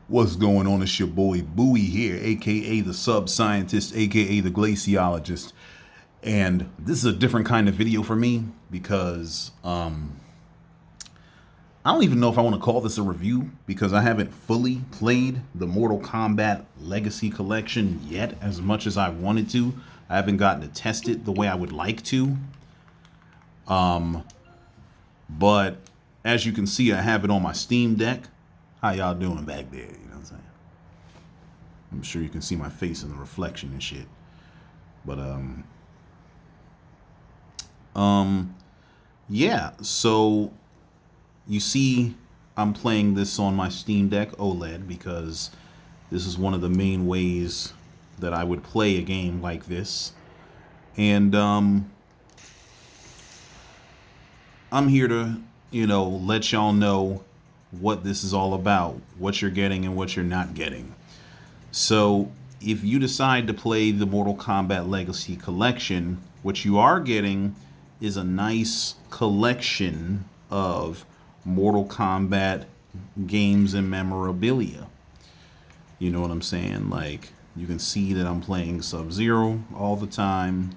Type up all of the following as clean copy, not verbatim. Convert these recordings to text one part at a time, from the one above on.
What's going on? It's your boy Bowie here, aka the Sub Scientist, aka the Glaciologist. And this is a different kind of video for me because I don't even know if I want to call this a review because I haven't fully played the Mortal Kombat Legacy Collection yet as much as I wanted to. I haven't gotten to test it the way I would like to. But as you can see, I have it on my Steam Deck. How y'all doing back there? You know what I'm saying? I'm sure you can see my face in the reflection and shit. But yeah, so you see I'm playing this on my Steam Deck OLED because this is one of the main ways that I would play a game like this. And I'm here to, let y'all know what this is all about, what you're getting and what you're not getting. So if you decide to play the Mortal Kombat Legacy Collection, what you are getting is a nice collection of Mortal Kombat games and memorabilia. You know what I'm saying? Like, you can see that I'm playing Sub-Zero all the time.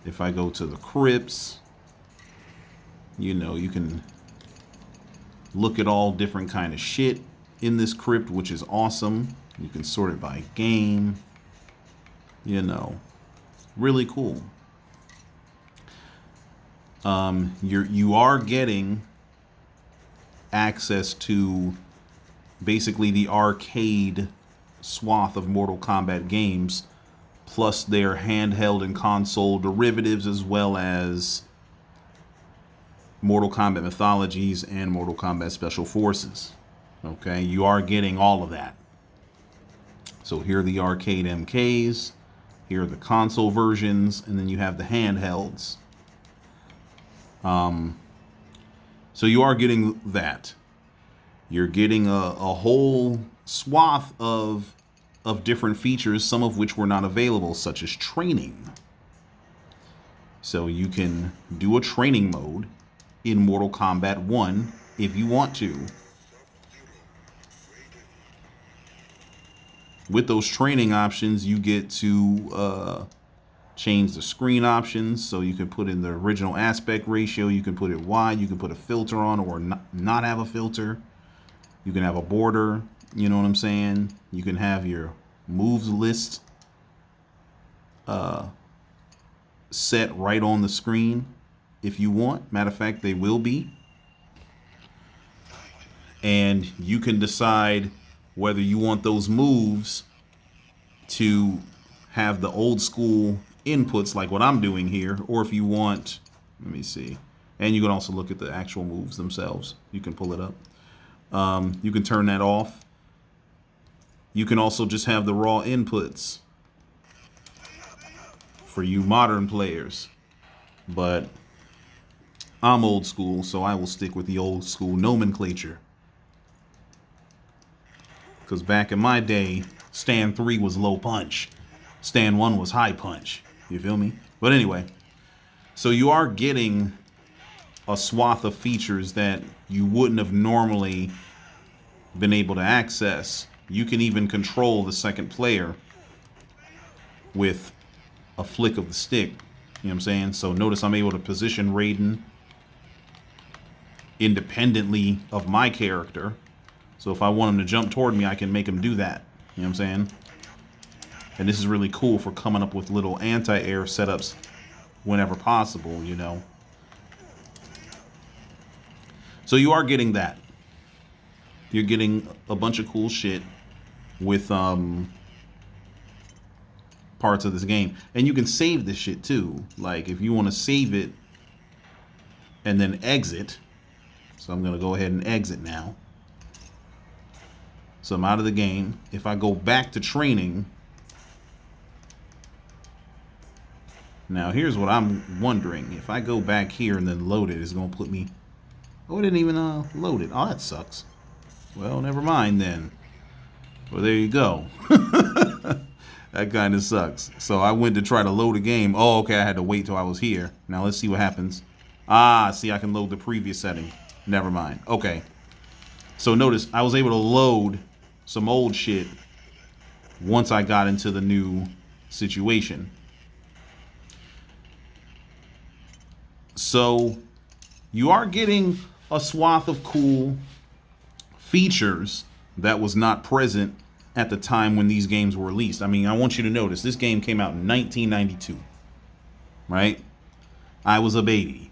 If I go to the crypts, you can look at all different kind of shit in this crypt, which is awesome. You can sort it by game. Really cool. You are getting access to basically the arcade swath of Mortal Kombat games, plus their handheld and console derivatives, as well as Mortal Kombat Mythologies and Mortal Kombat Special Forces. Okay, you are getting all of that. So here are the arcade MKs, here are the console versions, and then you have the handhelds. So you are getting that. You're getting a whole swath of different features, some of which were not available, such as training. So you can do a training mode in Mortal Kombat 1 if you want to. With those training options, you get to change the screen options, so you can put in the original aspect ratio, you can put it wide, you can put a filter on or not have a filter, you can have a border, you know what I'm saying? You can have your moves list set right on the screen if you want. Matter of fact, they will be. And you can decide whether you want those moves to have the old school inputs like what I'm doing here, or if you want, let me see. And you can also look at the actual moves themselves. You can pull it up. You can turn that off. You can also just have the raw inputs for you modern players. But I'm old school, so I will stick with the old school nomenclature. Because back in my day, stand 3 was low punch. Stand 1 was high punch. You feel me? But anyway, so you are getting a swath of features that you wouldn't have normally been able to access. You can even control the second player with a flick of the stick. You know what I'm saying? So notice I'm able to position Raiden independently of my character. So if I want him to jump toward me, I can make him do that. You know what I'm saying? And this is really cool for coming up with little anti-air setups whenever possible, So you are getting that. You're getting a bunch of cool shit with parts of this game. And you can save this shit too. Like if you want to save it and then exit. So I'm going to go ahead and exit now. So I'm out of the game. If I go back to training, now here's what I'm wondering. If I go back here and then load it, it's going to put me... Oh, it didn't even load it. Oh, that sucks. Well, never mind then. Well, there you go. That kind of sucks. So I went to try to load a game. Oh, okay, I had to wait till I was here. Now let's see what happens. Ah, see, I can load the previous setting. Never mind. Okay. So notice I was able to load some old shit once I got into the new situation. So you are getting a swath of cool features that was not present at the time when these games were released. I mean, I want you to notice this game came out in 1992, right? I was a baby.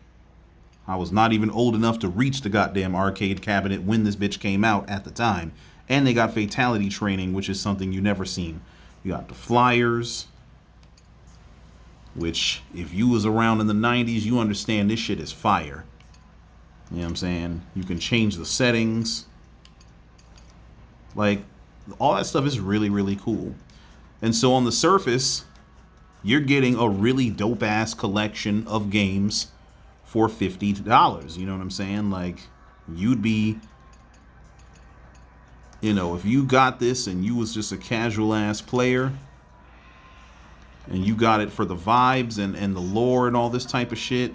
I was not even old enough to reach the goddamn arcade cabinet when this bitch came out at the time. And they got fatality training, which is something you never seen. You got the flyers, which if you was around in the 90s, you understand this shit is fire. You know what I'm saying? You can change the settings. Like, all that stuff is really, really cool. And so on the surface, you're getting a really dope-ass collection of games for $50. You know what I'm saying? Like, you'd be, you know, if you got this and you was just a casual-ass player, and you got it for the vibes and the lore and all this type of shit.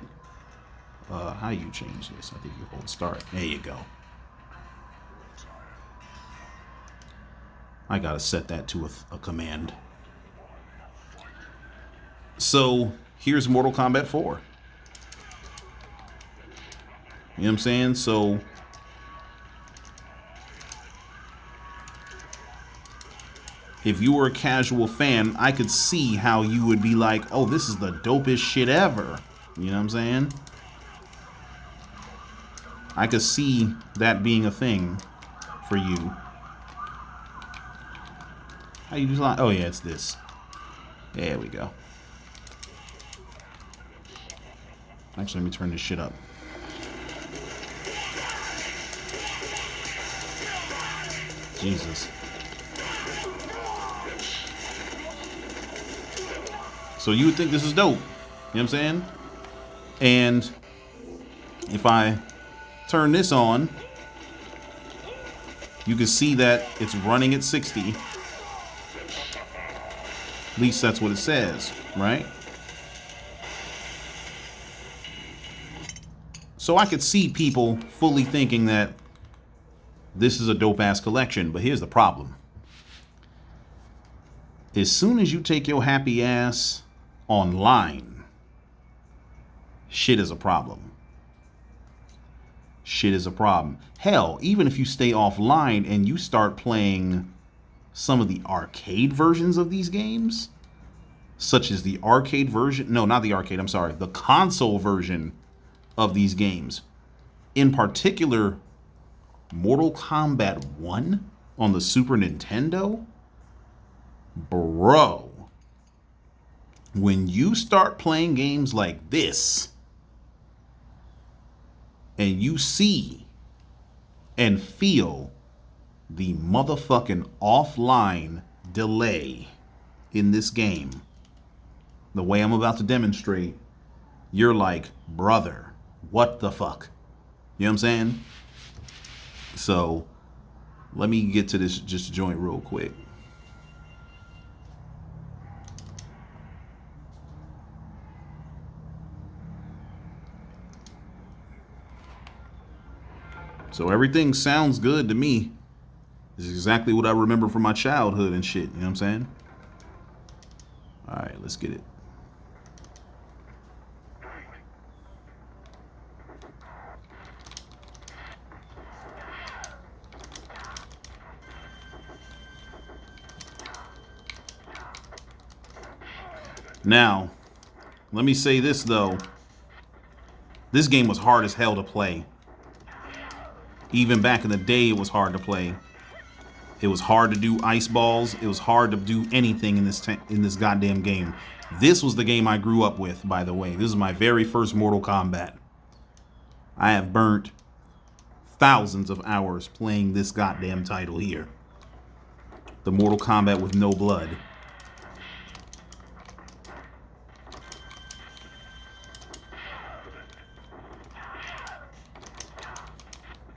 How you change this? I think you hold start. There you go. I gotta set that to a command. So here's Mortal Kombat 4. You know what I'm saying? So if you were a casual fan, I could see how you would be like, oh, this is the dopest shit ever. You know what I'm saying? I could see that being a thing for you. How you design? Oh, yeah, it's this. There we go. Actually, let me turn this shit up. Jesus. So you would think this is dope. You know what I'm saying? And if I turn this on, you can see that it's running at 60. At least that's what it says, right? So I could see people fully thinking that this is a dope-ass collection, but here's the problem. As soon as you take your happy ass online, shit is a problem. Shit is a problem. Hell, even if you stay offline and you start playing some of the arcade versions of these games, such as the arcade version, no, not the arcade, I'm sorry, the console version of these games, in particular, Mortal Kombat 1 on the Super Nintendo, bro, when you start playing games like this, and you see and feel the motherfucking offline delay in this game, the way I'm about to demonstrate, you're like, brother, what the fuck? You know what I'm saying? So, let me get to this just joint real quick. So everything sounds good to me. This is exactly what I remember from my childhood and shit. You know what I'm saying? All right, let's get it. Now, let me say this though. This game was hard as hell to play. Even back in the day, it was hard to play. It was hard to do ice balls. It was hard to do anything in this goddamn game. This was the game I grew up with, by the way. This is my very first Mortal Kombat. I have burnt thousands of hours playing this goddamn title here. The Mortal Kombat with no blood.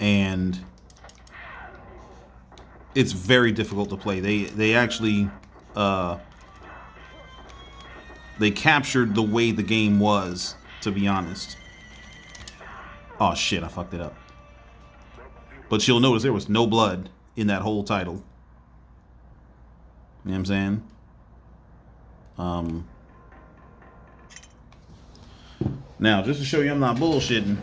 And it's very difficult to play. They actually they captured the way the game was, to be honest. Oh shit, I fucked it up. But you'll notice there was no blood in that whole title. You know what I'm saying? Now, just to show you I'm not bullshitting,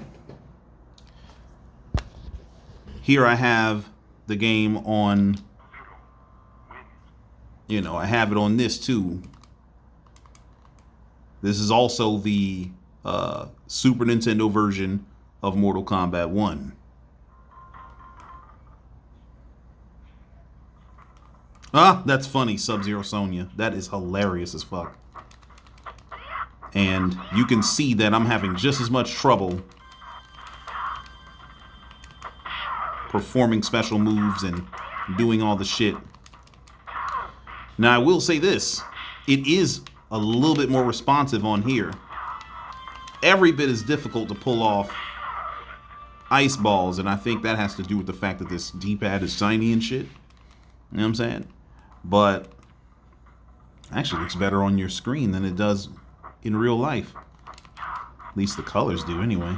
here I have the game on, you know, I have it on this too. This is also the Super Nintendo version of Mortal Kombat 1. Ah, that's funny, Sub-Zero Sonya. That is hilarious as fuck. And you can see that I'm having just as much trouble performing special moves and doing all the shit. Now, I will say this. It is a little bit more responsive on here. Every bit as difficult to pull off ice balls, and I think that has to do with the fact that this D-pad is tiny and shit. You know what I'm saying? But it actually looks better on your screen than it does in real life. At least the colors do anyway.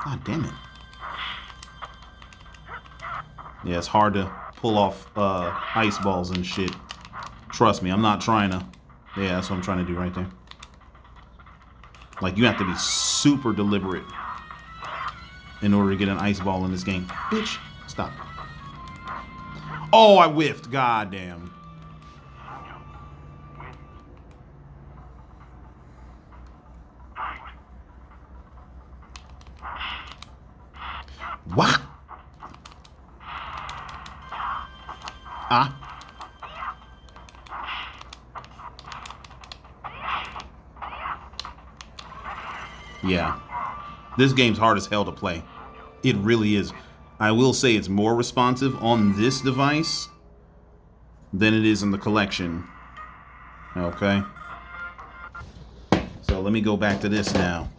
God damn it. Yeah, it's hard to pull off ice balls and shit. Trust me, I'm not trying to. Yeah, that's what I'm trying to do right there. Like, you have to be super deliberate in order to get an ice ball in this game. Bitch, stop. Oh, I whiffed. God damn. What? Ah. Yeah. This game's hard as hell to play. It really is. I will say it's more responsive on this device than it is in the collection. Okay. So let me go back to this now.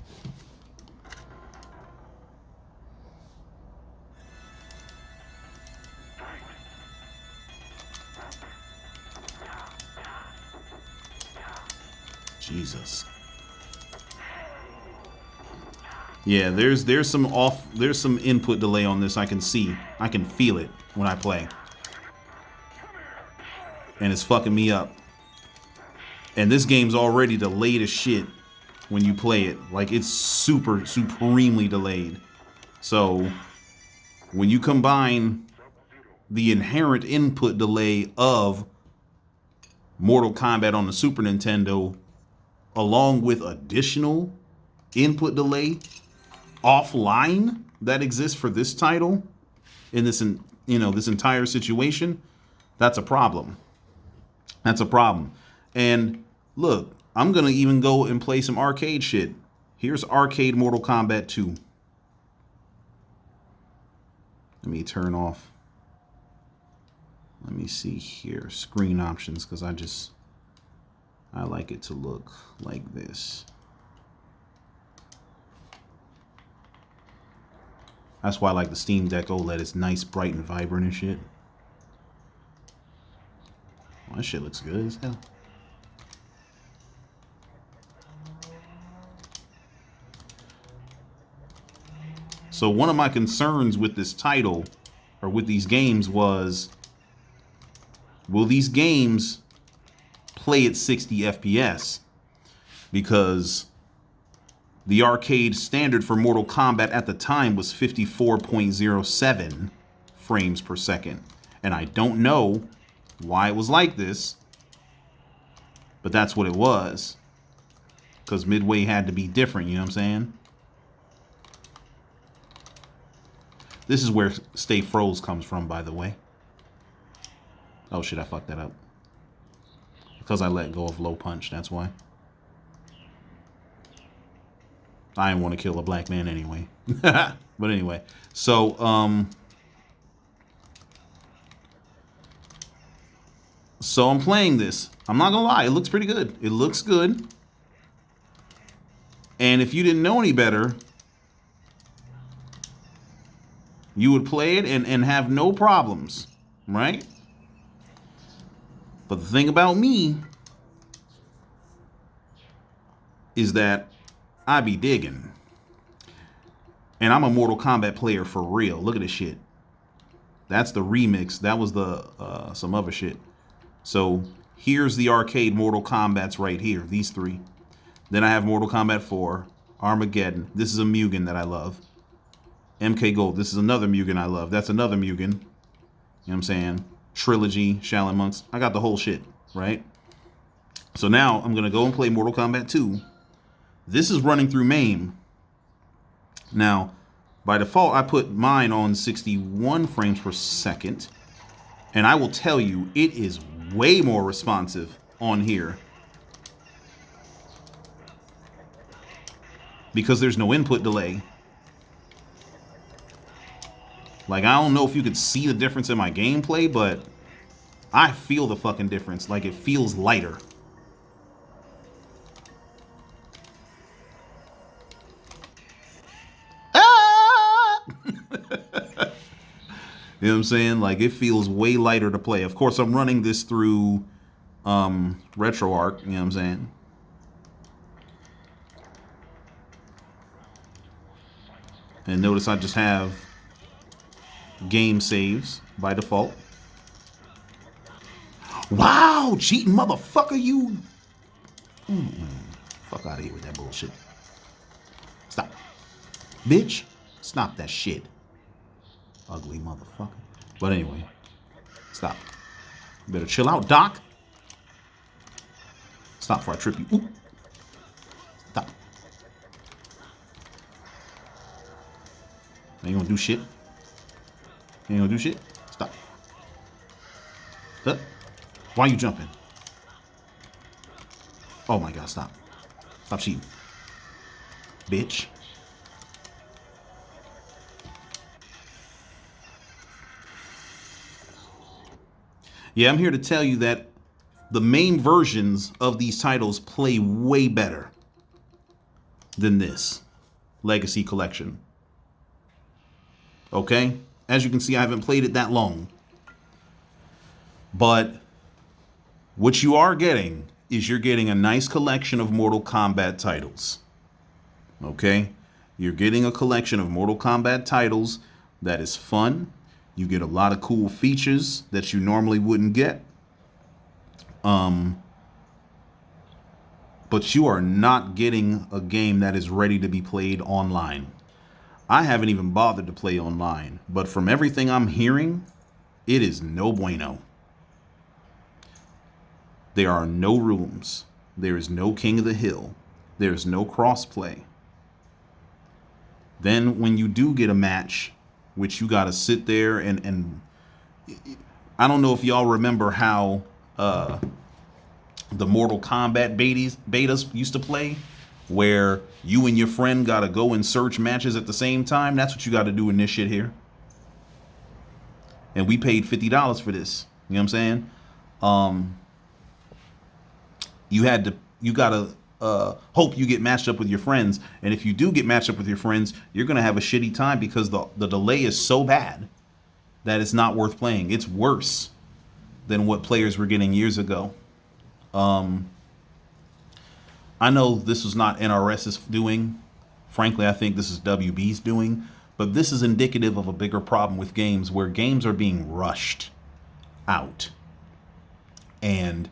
Jesus. Yeah, there's some input delay on this. I can see. I can feel it when I play. And it's fucking me up. And this game's already delayed as shit when you play it. Like, it's supremely delayed. So when you combine the inherent input delay of Mortal Kombat on the Super Nintendo along with additional input delay offline that exists for this title in this, this entire situation, that's a problem. That's a problem. And look, I'm gonna even go and play some arcade shit. Here's arcade Mortal Kombat 2. Let me turn off. Let me see here, screen options, because I like it to look like this. That's why I like the Steam Deck OLED. It's nice, bright, and vibrant and shit. Well, that shit looks good as hell. So one of my concerns with this title, or with these games, was, will these games play at 60 FPS? Because the arcade standard for Mortal Kombat at the time was 54.07 frames per second. And I don't know why it was like this, but that's what it was. Because Midway had to be different, you know what I'm saying? This is where Stay Froze comes from, by the way. Oh shit, I fucked that up. Because I let go of Low Punch, that's why. I didn't want to kill a black man anyway. But anyway, so I'm playing this. I'm not gonna lie, it looks pretty good. It looks good. And if you didn't know any better, you would play it and have no problems, right? But the thing about me is that I be digging. And I'm a Mortal Kombat player for real. Look at this shit. That's the remix. That was the some other shit. So here's the arcade Mortal Kombat's right here. These three. Then I have Mortal Kombat 4, Armageddon. This is a Mugen that I love. MK Gold. This is another Mugen I love. That's another Mugen. You know what I'm saying? Trilogy, Shaolin Monks. I got the whole shit, right? So now I'm going to go and play Mortal Kombat 2. This is running through MAME. Now, by default, I put mine on 61 frames per second. And I will tell you, it is way more responsive on here. Because there's no input delay. Like, I don't know if you could see the difference in my gameplay, but I feel the fucking difference. Like, it feels lighter. Ah! You know what I'm saying? Like, it feels way lighter to play. Of course, I'm running this through RetroArch, you know what I'm saying? And notice I just have game saves by default. Wow, cheating motherfucker, you. Fuck out of here with that bullshit. Stop. Bitch, stop that shit. Ugly motherfucker. But anyway, stop. You better chill out, Doc. Stop before I trip you. Ooh. Stop. Ain't gonna do shit. Ain't gonna do shit. Stop. Why are you jumping? Oh my god, stop. Stop cheating. Bitch. Yeah, I'm here to tell you that the main versions of these titles play way better than this Legacy Collection. Okay? As you can see, I haven't played it that long. But what you are getting is you're getting a nice collection of Mortal Kombat titles. Okay? You're getting a collection of Mortal Kombat titles that is fun. You get a lot of cool features that you normally wouldn't get. But you are not getting a game that is ready to be played online. I haven't even bothered to play online, but from everything I'm hearing, it is no bueno. There are no rooms. There is no King of the Hill. There is no crossplay. Then when you do get a match, which you got to sit there and I don't know if y'all remember how the Mortal Kombat betas used to play, where you and your friend got to go and search matches at the same time. That's what you got to do in this shit here. And we paid $50 for this. You know what I'm saying? You got to hope you get matched up with your friends. And if you do get matched up with your friends, you're going to have a shitty time because the delay is so bad that it's not worth playing. It's worse than what players were getting years ago. I know this was not NRS's doing. Frankly, I think this is WB's doing. But this is indicative of a bigger problem with games where games are being rushed out. And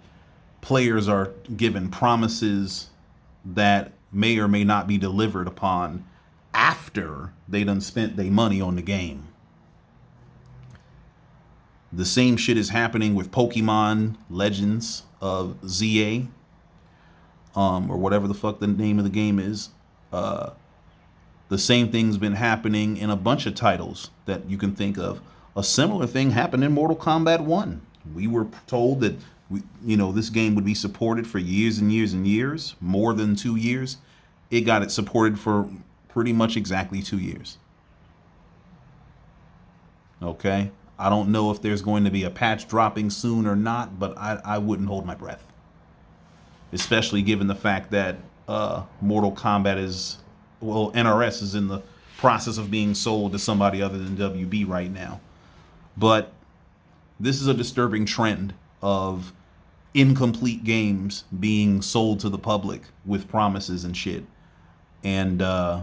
players are given promises that may or may not be delivered upon after they done spent their money on the game. The same shit is happening with Pokemon Legends of ZA, or whatever the fuck the name of the game is. The same thing's been happening in a bunch of titles that you can think of. A similar thing happened in Mortal Kombat 1. We were told that this game would be supported for years and years and years, more than 2 years. It got it supported for pretty much exactly 2 years. Okay? I don't know if there's going to be a patch dropping soon or not, but I wouldn't hold my breath. Especially given the fact that Mortal Kombat NRS is in the process of being sold to somebody other than WB right now. But this is a disturbing trend of incomplete games being sold to the public with promises and shit. And I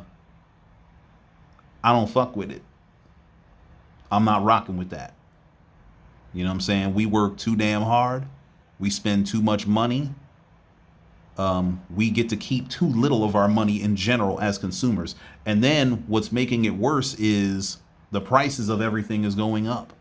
don't fuck with it. I'm not rocking with that. You know what I'm saying? We work too damn hard. We spend too much money. We get to keep too little of our money in general as consumers. And then what's making it worse is the prices of everything is going up.